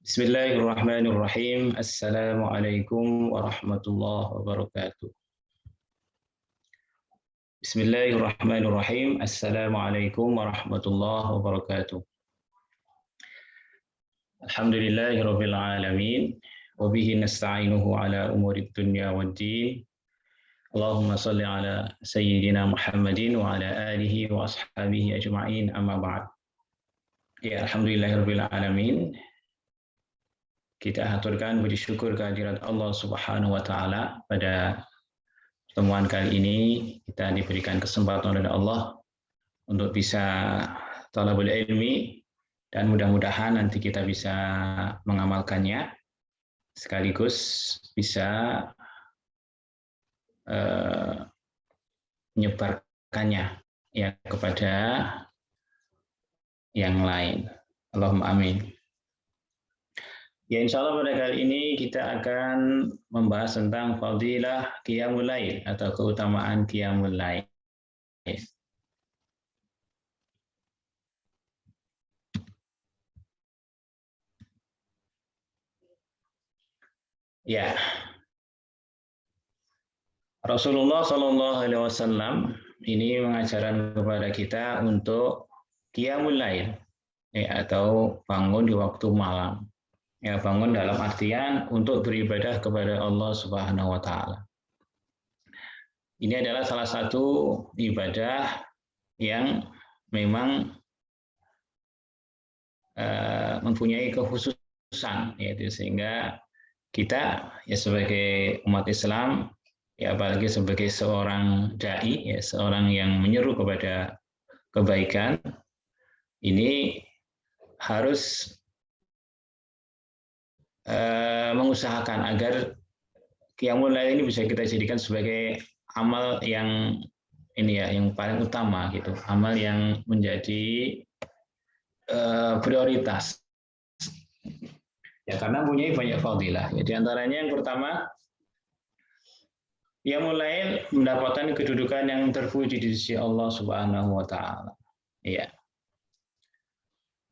Bismillahirrahmanirrahim. Assalamualaikum warahmatullahi wabarakatuh. Bismillahirrahmanirrahim. Assalamualaikum warahmatullahi wabarakatuh. Alhamdulillahirabbil alamin wa bihi nasta'inuhu ala umurid dunya waddin. Allahumma shalli ala sayyidina Muhammadin wa ala alihi wa ashabihi ajma'in, amma ba'd. Ya, alhamdulillahirabbil alamin. Kita haturkan puji syukur kehadirat Allah Subhanahu wa taala. Pada pertemuan kali ini kita diberikan kesempatan oleh Allah untuk bisa talabul ilmi, dan mudah-mudahan nanti kita bisa mengamalkannya sekaligus bisa menyebarkannya ya kepada yang lain. Allahumma amin. Ya, insya Allah pada kali ini kita akan membahas tentang fadilah qiyamul lail atau keutamaan qiyamul lail. Ya, Rasulullah Shallallahu Alaihi Wasallam ini mengajarkan kepada kita untuk qiyamul lail, ya, atau bangun di waktu malam. Ya, bangun dalam artian untuk beribadah kepada Allah Subhanahu wa taala. Ini adalah salah satu ibadah yang memang mempunyai kekhususan, yaitu sehingga kita ya sebagai umat Islam, ya apalagi sebagai seorang dai, ya seorang yang menyeru kepada kebaikan, ini harus mengusahakan agar qiyamul lail ini bisa kita jadikan sebagai amal yang ini ya, yang paling utama gitu, amal yang menjadi prioritas. Ya, karena punya banyak fadilah. Ya, di antaranya yang pertama, qiyamul lail mendapatkan kedudukan yang terpuji di sisi Allah Subhanahu wa taala. Ya.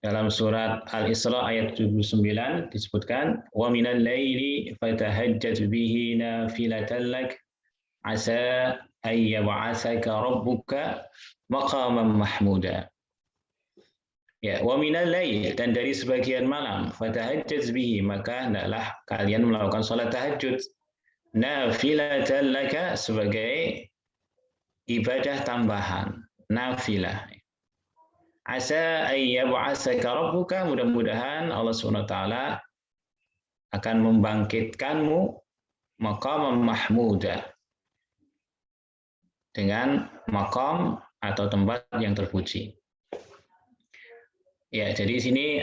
Dalam surat Al-Isra ayat 79 disebutkan, wa minal laili fatahajjat bihi nafilatan lak asa ay yab'atsaka rabbuka maqaman mahmuda. Ya, wa minal lail, dan dari sebagian malam, fatahajjat bihi, maka hendaklah kalian melakukan salat tahajud, nafilatan laka, sebagai ibadah tambahan, nafilah. Asa ayyab'atsaka rabbuka, mudah-mudahan Allah SWT akan membangkitkanmu maqaman mahmuda, dengan maqam atau tempat yang terpuji. Ya, jadi sini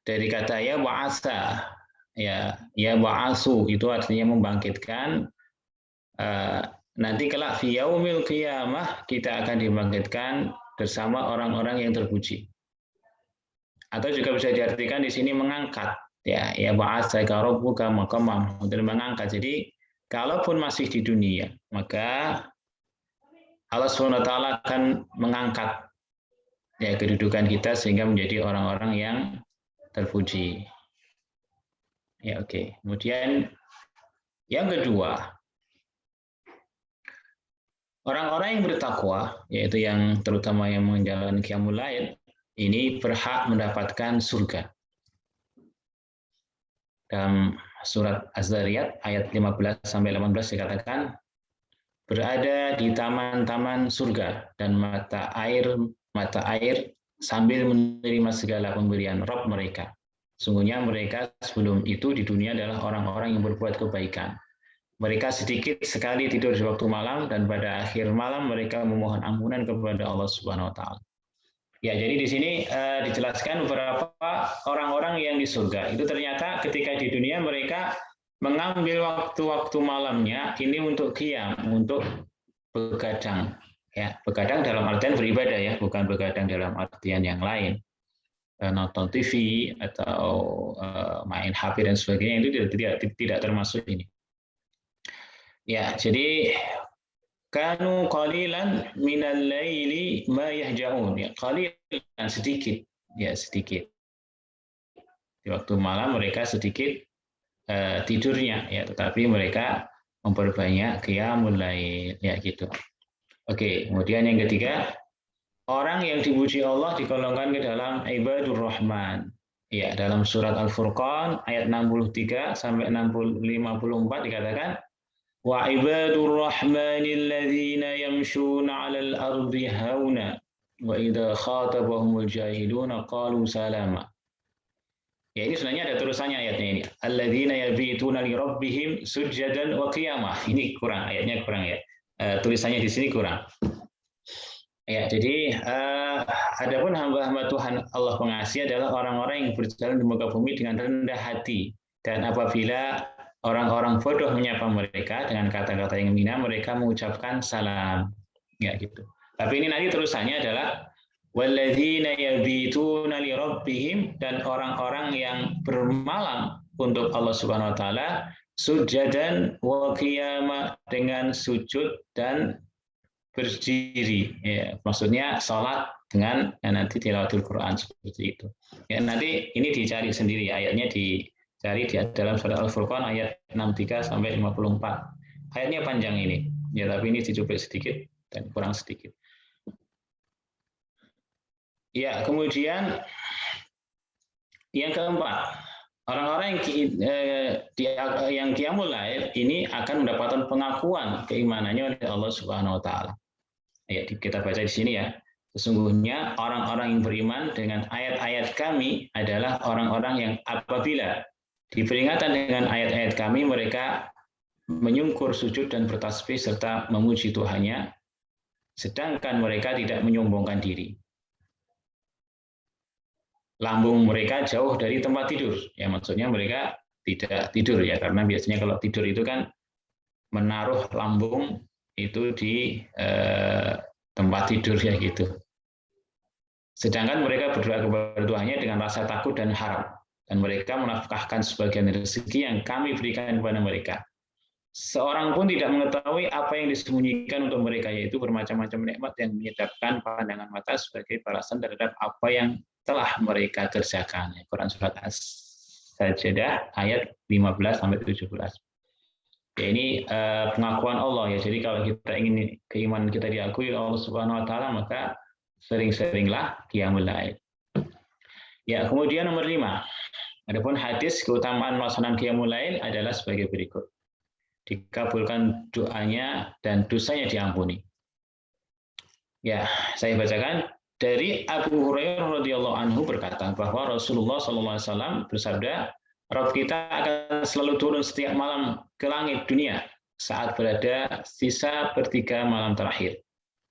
dari kata ya ba'asa, ya ba'asu itu artinya membangkitkan. Nanti kelak fi yaumil qiyamah kita akan dibangkitkan bersama orang-orang yang terpuji. Atau juga bisa diartikan di sini mengangkat, ya ba'atsaka rabbuka maqaman, untuk mengangkat. Jadi kalaupun masih di dunia, maka Allah SWT akan mengangkat ya kedudukan kita sehingga menjadi orang-orang yang terpuji. Ya, oke. Kemudian yang kedua, orang-orang yang bertakwa, yaitu yang terutama yang menjalankan qiyamul lail, ini berhak mendapatkan surga. Dalam surat Az-Zariyat ayat 15 sampai 18 dikatakan, berada di taman-taman surga dan mata air sambil menerima segala pemberian Rabb mereka. Sungguhnya mereka sebelum itu di dunia adalah orang-orang yang berbuat kebaikan. Mereka sedikit sekali tidur di waktu malam, dan pada akhir malam mereka memohon ampunan kepada Allah Subhanahu wa taala. Ya, jadi di sini dijelaskan beberapa orang-orang yang di surga. Itu ternyata ketika di dunia mereka mengambil waktu-waktu malamnya ini untuk qiyam, untuk begadang. Ya, begadang dalam artian beribadah ya, bukan begadang dalam artian yang lain. Nonton TV atau main HP dan sebagainya, itu tidak termasuk ini. Ya, jadi kanu qalilan minal laili ma yahja'un, ya qalilan, sedikit, ya sedikit. Di waktu malam mereka sedikit tidurnya, ya, tetapi mereka memperbanyak qiyamul lail, ya gitu. Oke, kemudian yang ketiga, orang yang dipuji Allah digolongkan ke dalam ibadur rahman. Ya, dalam surat Al-Furqan ayat 63 sampai 54 dikatakan wa ibadur rahmanil ladzina yamshuna 'alal ardi hauna wa idza khatabahumul jahiluna qalu salama. Ya, ini sebenarnya ada terusannya ayatnya ini. Alladzina yabituna li rabbihim sujjadan wa qiyamah. Ini kurang, ayatnya kurang ya. Tulisannya di sini kurang. Ya, jadi adapun hamba-hamba Tuhan Allah pengasih adalah orang-orang yang berjalan di muka bumi dengan rendah hati. Dan apabila orang-orang bodoh menyapa mereka dengan kata-kata yang hina, mereka mengucapkan salam. Ya, gitu. Tapi ini nanti terusannya adalah walladzina yabituna li rabbihim, dan orang-orang yang bermalam untuk Allah Subhanahu wa taala sujadan wa qiyama, dengan sujud dan berdiri, ya, maksudnya sholat dengan nanti tilawatul Quran seperti itu. Ya, nanti ini dicari sendiri, ayatnya dicari di dalam surat Al-Furqan ayat 63 sampai 54. Ayatnya panjang ini, ya, tapi ini dicuplik sedikit dan kurang sedikit. Ya, kemudian yang keempat, orang-orang yang qiyamul lail ini akan mendapatkan pengakuan keimanannya oleh Allah Subhanahu wa taala. Ya, kita baca di sini ya. Sesungguhnya orang-orang yang beriman dengan ayat-ayat kami adalah orang-orang yang apabila diperingatkan dengan ayat-ayat kami, mereka menyungkur sujud dan bertasbih serta memuji Tuhannya, sedangkan mereka tidak menyombongkan diri. Lambung mereka jauh dari tempat tidur. Ya, maksudnya mereka tidak tidur ya, karena biasanya kalau tidur itu kan menaruh lambung itu di tempat tidur ya gitu. Sedangkan mereka berdoa kepada Tuhannya dengan rasa takut dan harap, dan mereka menafkahkan sebagian rezeki yang kami berikan kepada mereka. Seorang pun tidak mengetahui apa yang disembunyikan untuk mereka, yaitu bermacam-macam nikmat yang menyedapkan pandangan mata sebagai balasan terhadap apa yang telah mereka kerjakan. Quran surat As-Sajdah ayat 15 sampai 17. Ya, ini pengakuan Allah ya. Jadi kalau kita ingin keimanan kita diakui oleh Allah Subhanahu wa taala, maka sering-seringlah qiyamul lail. Ya, kemudian nomor 5. Adapun hadis keutamaan melaksanakan qiyamul lail adalah sebagai berikut. Dikabulkan doanya dan dosanya diampuni. Ya, saya bacakan dari Abu Hurairah radhiyallahu anhu berkata bahwa Rasulullah SAW bersabda, Rabb kita akan selalu turun setiap malam ke langit dunia saat berada sisa sepertiga malam terakhir.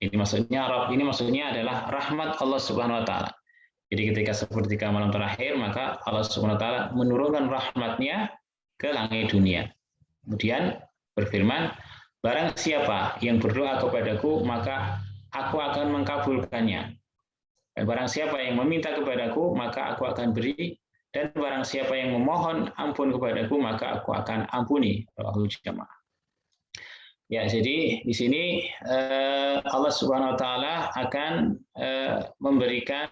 Ini maksudnya Rabb ini maksudnya adalah rahmat Allah Subhanahu wa taala. Jadi ketika sepertiga malam terakhir, maka Allah Subhanahu wa taala menurunkan rahmatnya ke langit dunia. Kemudian berfirman, barang siapa yang berdoa kepadaku, maka aku akan mengkabulkannya. Dan barang siapa yang meminta kepadaku, maka aku akan beri. Dan barang siapa yang memohon ampun kepadaku, maka aku akan ampuni. Rawahu jamaah. Ya, jadi di sini Allah Subhanahu wa taala akan memberikan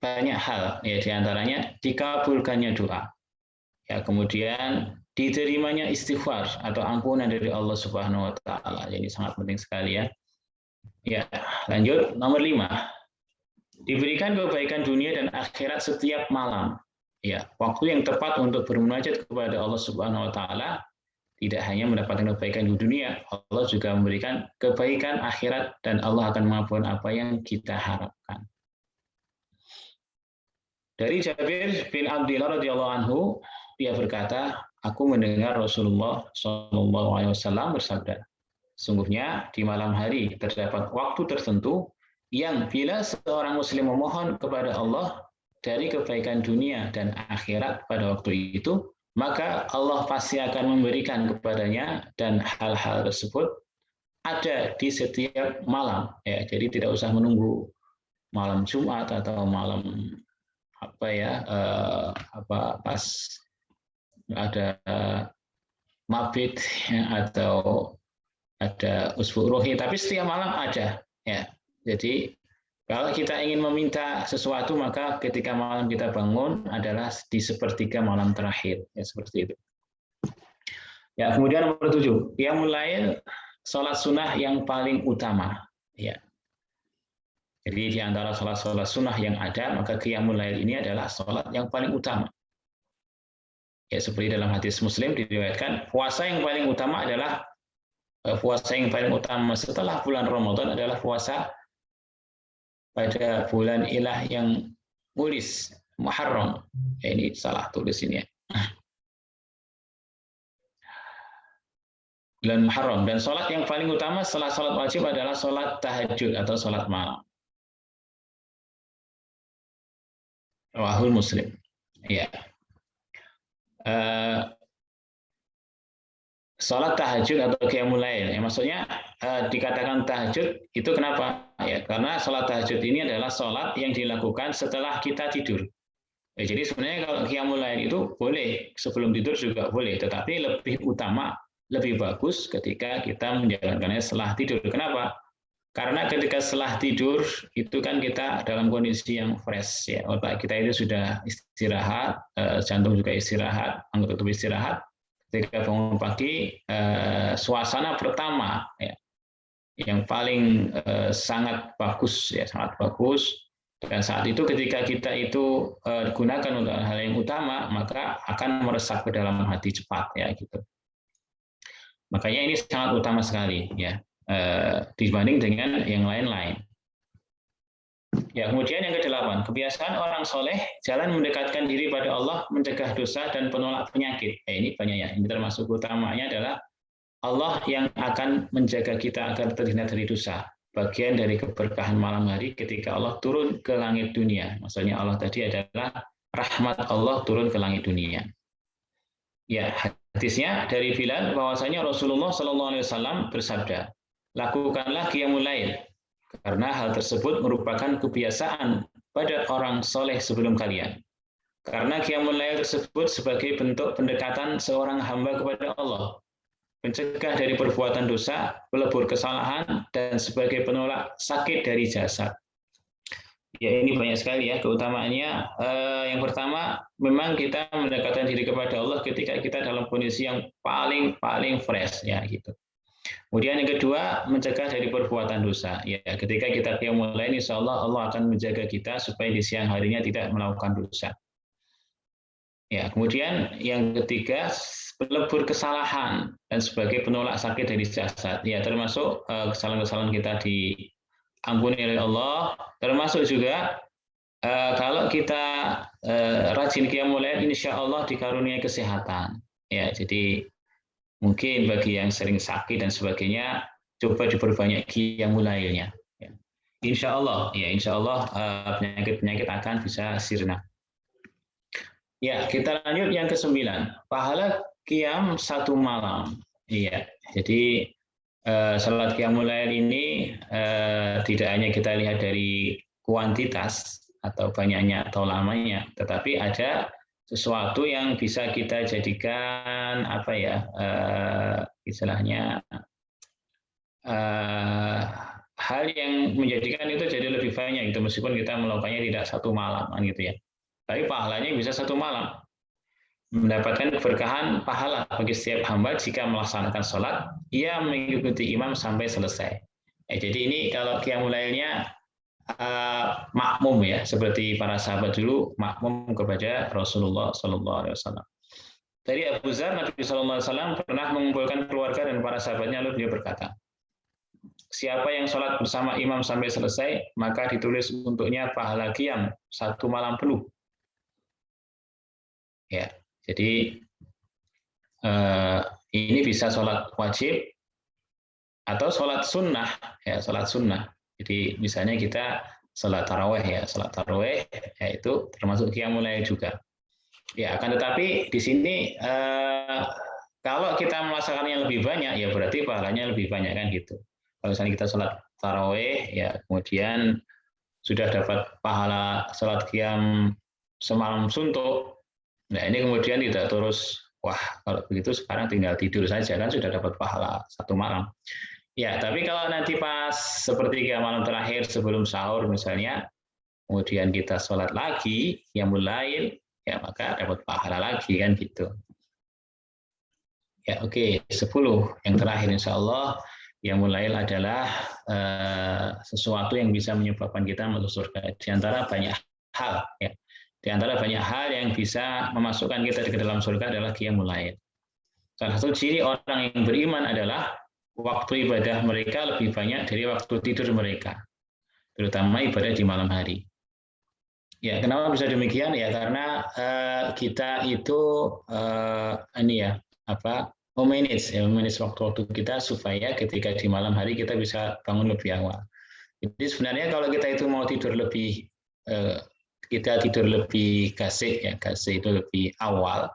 banyak hal, ya, diantaranya dikabulkannya doa. Ya, kemudian diterimanya istighfar atau ampunan dari Allah Subhanahu wa taala. Jadi sangat penting sekali ya. Ya, lanjut nomor 5. Diberikan kebaikan dunia dan akhirat setiap malam. Ya, waktu yang tepat untuk bermunajat kepada Allah Subhanahu wa taala. Tidak hanya mendapatkan kebaikan di dunia, Allah juga memberikan kebaikan akhirat dan Allah akan mengampuni apa yang kita harapkan. Dari Jabir bin Abdullah radhiyallahu anhu, dia berkata, aku mendengar Rasulullah SAW bersabda, sungguhnya di malam hari terdapat waktu tertentu yang bila seorang muslim memohon kepada Allah dari kebaikan dunia dan akhirat pada waktu itu, maka Allah pasti akan memberikan kepadanya, dan hal-hal tersebut ada di setiap malam. Ya, jadi tidak usah menunggu malam Jumat atau malam pas ada mabit ya, atau ada usbu rohi, tapi setiap malam ada. Ya, jadi Kalau kita ingin meminta sesuatu, maka ketika malam kita bangun adalah di sepertiga malam terakhir, ya seperti itu. Ya, kemudian nomor 7, qiyamul lail, sholat sunnah yang paling utama. Ya. Jadi di antara sholat-sholat sunnah yang ada, maka qiyamul lail ini adalah sholat yang paling utama. Ya, seperti dalam hadis Muslim diriwayatkan, puasa yang paling utama adalah setelah bulan Ramadan adalah puasa pada bulan ilah yang mulis, Muharram. Ya, ini salah tulis ini ya. Bulan Muharram. Dan sholat yang paling utama setelah sholat wajib adalah sholat tahajud atau sholat malam. Rawahul Muslim. Ya. Sholat tahajud atau qiyamul lail, ya, maksudnya dikatakan tahajud itu kenapa? Ya, karena sholat tahajud ini adalah sholat yang dilakukan setelah kita tidur. Ya, jadi sebenarnya kalau qiyamul lail itu boleh sebelum tidur juga boleh, tetapi lebih utama, lebih bagus ketika kita menjalankannya setelah tidur. Kenapa? Karena ketika setelah tidur itu kan kita dalam kondisi yang fresh, ya, otak kita itu sudah istirahat, jantung juga istirahat, anggota tubuh istirahat. Ketika bangun pagi, suasana pertama ya, yang paling sangat bagus ya, sangat bagus. Dan saat itu ketika kita itu digunakan untuk hal yang utama, maka akan meresap ke dalam hati cepat ya gitu. Makanya ini sangat utama sekali ya, dibanding dengan yang lain-lain. Ya, kemudian yang ke-8, kebiasaan orang soleh jalan mendekatkan diri pada Allah, mencegah dosa dan penolak penyakit. Ini banyak ya. Ini termasuk utamanya adalah Allah yang akan menjaga kita agar terhindar dari dosa. Bagian dari keberkahan malam hari ketika Allah turun ke langit dunia. Maksudnya Allah tadi adalah rahmat Allah turun ke langit dunia. Ya, hadisnya dari Bilal bahwasanya Rasulullah SAW bersabda, lakukanlah qiyamul lail. Karena hal tersebut merupakan kebiasaan pada orang soleh sebelum kalian. Karena qiyamul lail tersebut sebagai bentuk pendekatan seorang hamba kepada Allah, mencegah dari perbuatan dosa, pelebur kesalahan, dan sebagai penolak sakit dari jasad. Ya, ini banyak sekali ya keutamaannya. Yang pertama, memang kita mendekatkan diri kepada Allah ketika kita dalam kondisi yang paling fresh ya gitu. Kemudian yang kedua, mencegah dari perbuatan dosa. Ya, ketika kita qiyamul lail, insya Allah akan menjaga kita supaya di siang harinya tidak melakukan dosa. Ya, kemudian yang ketiga, pelebur kesalahan dan sebagai penolak sakit dari jasad. Ya, termasuk kesalahan-kesalahan kita diampuni oleh Allah. Termasuk juga kalau kita rajin qiyamul lail, insya Allah dikaruniai kesehatan. Ya, jadi mungkin bagi yang sering sakit dan sebagainya, coba diperbanyak qiyamul lailnya. Ya. Insya Allah penyakit-penyakit akan bisa sirna. Ya, kita lanjut yang ke-9. Pahala qiyam satu malam. Iya, jadi salat qiyamul lail ini tidak hanya kita lihat dari kuantitas atau banyaknya atau lamanya, tetapi ada sesuatu yang bisa kita jadikan apa ya, istilahnya hal yang menjadikan itu jadi lebih banyak gitu, meskipun kita melakukannya tidak satu malam kan gitu ya, tapi pahalanya bisa satu malam, mendapatkan keberkahan pahala bagi setiap hamba jika melaksanakan sholat ia mengikuti imam sampai selesai. Jadi ini kalau qiyamul lailnya makmum ya, seperti para sahabat dulu makmum kepada Rasulullah SAW. Dari Abu Dzar, Nabi SAW pernah mengumpulkan keluarga dan para sahabatnya, lalu beliau berkata, siapa yang sholat bersama imam sampai selesai, maka ditulis untuknya pahala qiyam satu malam penuh. Ya, jadi ini bisa sholat wajib atau sholat sunnah, ya sholat sunnah. Jadi misalnya kita salat tarawih ya, salat tarawih yaitu termasuk qiyamul lail juga. Ya, akan tetapi di sini kalau kita melaksanakannya lebih banyak ya berarti pahalanya lebih banyak kan gitu. Kalau misalnya kita salat tarawih ya kemudian sudah dapat pahala salat qiyam semalam suntuk. Nah, ini kemudian tidak terus wah kalau begitu sekarang tinggal tidur saja kan sudah dapat pahala satu malam. Ya, tapi kalau nanti pas sepertiga malam terakhir sebelum sahur misalnya, kemudian kita sholat lagi, qiyamul lail, ya maka dapat pahala lagi kan gitu. Ya, oke. 10 yang terakhir insya Allah qiyamul lail adalah sesuatu yang bisa menyebabkan kita masuk surga. Di antara banyak hal, ya. Di antara banyak hal yang bisa memasukkan kita ke dalam surga adalah qiyamul lail. Salah satu ciri orang yang beriman adalah waktu ibadah mereka lebih banyak dari waktu tidur mereka, terutama ibadah di malam hari. Ya, kenapa bisa demikian? Ya, karena kita itu ini ya memanage waktu-waktu kita supaya ketika di malam hari kita bisa bangun lebih awal. Jadi sebenarnya kalau kita itu mau tidur lebih kita tidur lebih gasik ya, gasik itu lebih awal.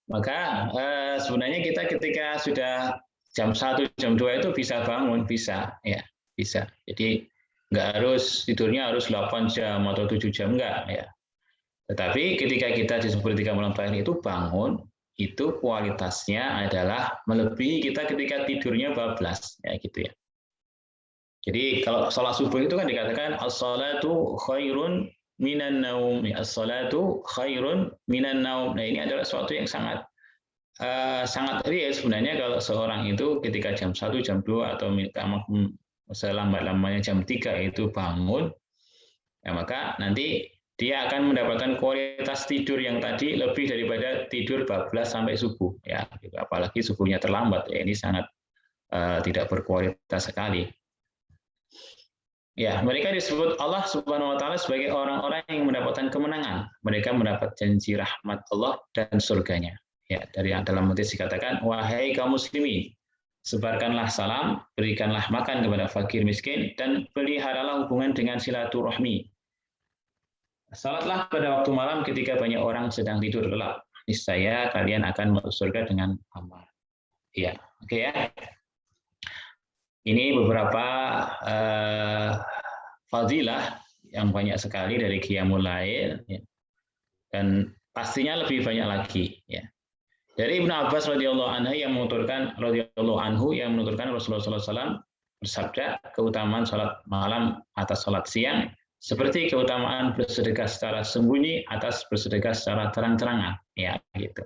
Maka sebenarnya kita ketika sudah jam 1, jam 2 itu bisa bangun, bisa ya, bisa. Jadi nggak harus tidurnya harus 8 jam atau 7 jam enggak ya. Tetapi ketika kita di sepertiga malam terakhir itu bangun, itu kualitasnya adalah melebihi kita ketika tidurnya bablas ya gitu ya. Jadi kalau sholat subuh itu kan dikatakan as-salatu khairun minan naum, as-salatu khairun minan naum. Nah, ini adalah sesuatu yang sangat sangat real sebenarnya kalau seorang itu ketika jam 1, jam 2 atau selambat-lambatnya jam 3 itu bangun, ya maka nanti dia akan mendapatkan kualitas tidur yang tadi lebih daripada tidur bablas sampai subuh ya, apalagi subuhnya terlambat ya, ini sangat tidak berkualitas sekali. Ya, mereka disebut Allah Subhanahu wa taala sebagai orang-orang yang mendapatkan kemenangan. Mereka mendapat janji rahmat Allah dan surganya. Ya, dari yang dalam hadis dikatakan, wahai kaum muslimin, sebarkanlah salam, berikanlah makan kepada fakir miskin, dan peliharalah hubungan dengan silaturahmi. Salatlah pada waktu malam ketika banyak orang sedang tidur lelap. Niscaya kalian akan masuk surga dengan aman. Ya, oke ya. Ini beberapa fadilah yang banyak sekali dari qiyamul lail ya. Dan pastinya lebih banyak lagi ya. Dari Ibnu Abbas radhiyallahu anhu yang menuturkan Rasulullah SAW bersabda, keutamaan salat malam atas salat siang seperti keutamaan bersedekah secara sembunyi atas bersedekah secara terang-terangan ya gitu.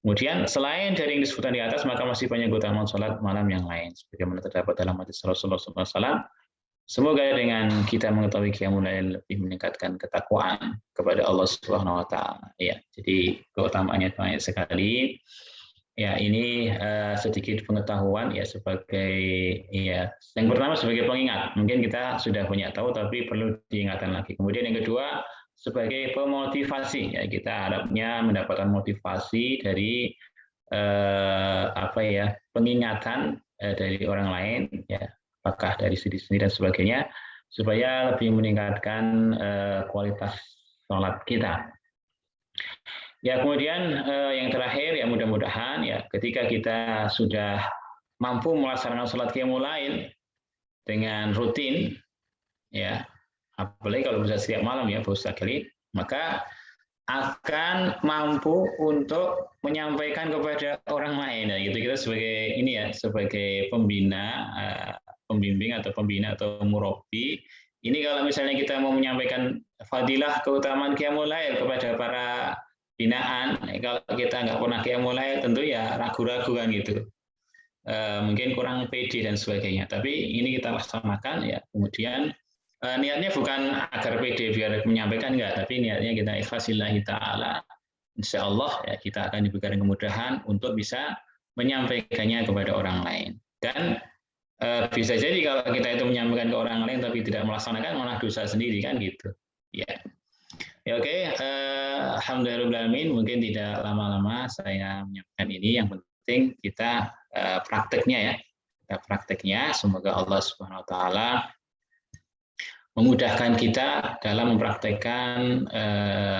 Kemudian selain dari yang disebutkan di atas, maka masih banyak keutamaan sholat malam yang lain. Sebagaimana terdapat dalam hadis Rasulullah SAW, semoga dengan kita mengetahui qiyamul lail lebih meningkatkan ketakwaan kepada Allah Subhanahu Wa Taala. Ya, jadi keutamaannya banyak sekali. Ya, ini sedikit pengetahuan ya sebagai ya. Yang pertama sebagai pengingat. Mungkin kita sudah banyak tahu, tapi perlu diingatkan lagi. Kemudian yang kedua, sebagai pemotivasi ya, kita harapnya mendapatkan motivasi dari pengingatan dari orang lain ya, apakah dari diri sendiri dan sebagainya, supaya lebih meningkatkan kualitas sholat kita. Ya, kemudian yang terakhir ya, mudah-mudahan ya ketika kita sudah mampu melaksanakan sholat qiyamul lail dengan rutin ya, apalagi kalau bisa setiap malam ya Pak Ustaz Khalid, maka akan mampu untuk menyampaikan kepada orang lain ya gitu. Kita sebagai ini ya, sebagai pembina, pembimbing atau pembina atau murabi, ini kalau misalnya kita mau menyampaikan fadilah keutamaan qiyamul lail kepada para binaan, kalau kita nggak pernah qiyamul lail tentu ya ragu-ragu kan gitu. Mungkin kurang pede dan sebagainya. Tapi ini kita laksanakan ya, kemudian niatnya bukan agar pede biar menyampaikan enggak, tapi niatnya kita ikhlasillahi ta'ala. Insya Allah ya kita akan diberikan kemudahan untuk bisa menyampaikannya kepada orang lain. Dan bisa jadi kalau kita itu menyampaikan ke orang lain tapi tidak melaksanakan, malah dosa sendiri kan gitu. Ya, ya oke. Alhamdulillahirobbilalamin. Mungkin tidak lama-lama saya menyampaikan ini. Yang penting kita prakteknya ya. Kita prakteknya. Semoga Allah Subhanahu Wa Taala memudahkan kita dalam mempraktekkan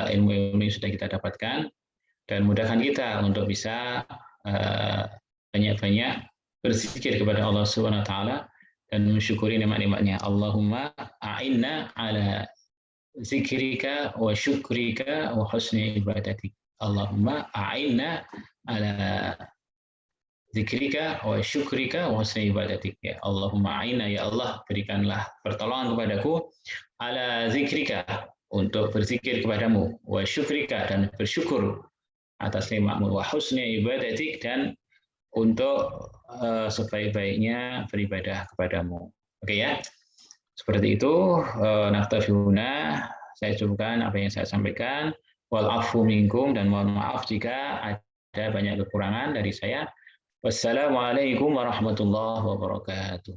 ilmu-ilmu yang sudah kita dapatkan, dan mudahkan kita untuk bisa banyak-banyak berzikir kepada Allah Subhanahu Wa Taala dan mensyukuri nikmat-nikmatnya. Allahumma a'inna ala zikrika wa syukrika wa husni ibadatik. Allahumma a'inna ala zikrika wa syukrika wa husni ibadatik. Ya Allahumma a'inna, ya Allah berikanlah pertolongan kepadaku ala zikrika, untuk berzikir kepadamu, wa syukrika, dan bersyukur atas nikmatmu, wa husni ibadatik, dan untuk sebaik-baiknya beribadah kepadamu. Oke ya, seperti itu. Naktafihuna, saya cukupkan apa yang saya sampaikan. Wal afu minkum, dan mohon maaf jika ada banyak kekurangan dari saya. Wassalamualaikum warahmatullahi wabarakatuh.